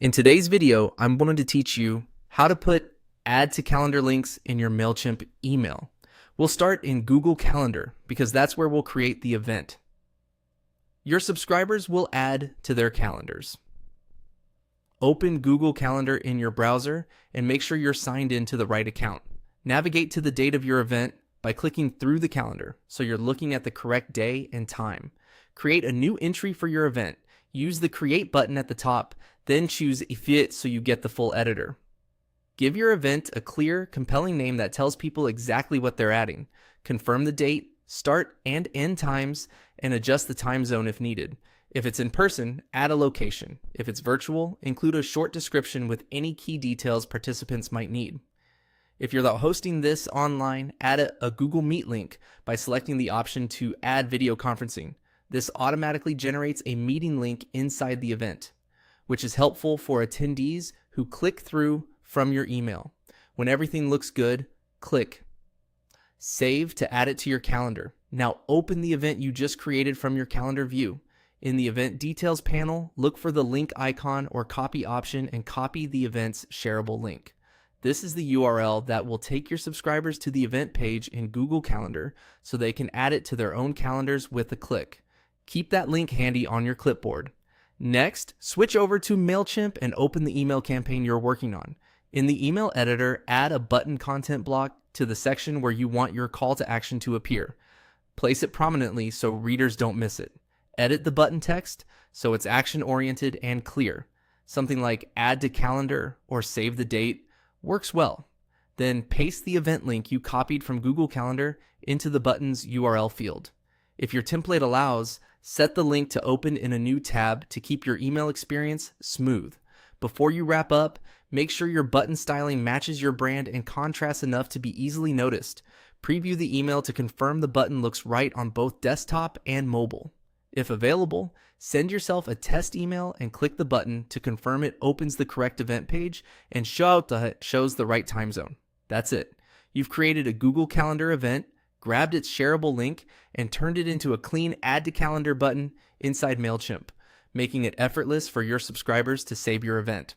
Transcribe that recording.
In today's video, I'm going to teach you how to put add to calendar links in your Mailchimp email. We'll start in Google Calendar because that's where we'll create the event. Your subscribers will add to their calendars. Open Google Calendar in your browser and make sure you're signed in to the right account. Navigate to the date of your event by clicking through the calendar so you're looking at the correct day and time. Create a new entry for your event. Use the Create button at the top, then choose Fit so you get the full editor. Give your event a clear, compelling name that tells people exactly what they're adding. Confirm the date, start and end times, and adjust the time zone if needed. If it's in person, add a location. If it's virtual, include a short description with any key details participants might need. If you're hosting this online, add a Google Meet link by selecting the option to add video conferencing. This automatically generates a meeting link inside the event, which is helpful for attendees who click through from your email. When everything looks good, click Save to add it to your calendar. Now open the event you just created from your calendar view. In the Event Details panel, look for the link icon or copy option and copy the event's shareable link. This is the URL that will take your subscribers to the event page in Google Calendar so they can add it to their own calendars with a click. Keep that link handy on your clipboard. Next, switch over to Mailchimp and open the email campaign you're working on. In the email editor, add a button content block to the section where you want your call to action to appear. Place it prominently so readers don't miss it. Edit the button text so it's action-oriented and clear. Something like add to calendar or save the date works well. Then paste the event link you copied from Google Calendar into the button's URL field. If your template allows, set the link to open in a new tab to keep your email experience smooth. Before you wrap up, make sure your button styling matches your brand and contrasts enough to be easily noticed. Preview the email to confirm the button looks right on both desktop and mobile. If available, send yourself a test email and click the button to confirm it opens the correct event page and shows the right time zone. That's it. You've created a Google Calendar event, grabbed its shareable link, and turned it into a clean Add to Calendar button inside Mailchimp, making it effortless for your subscribers to save your event.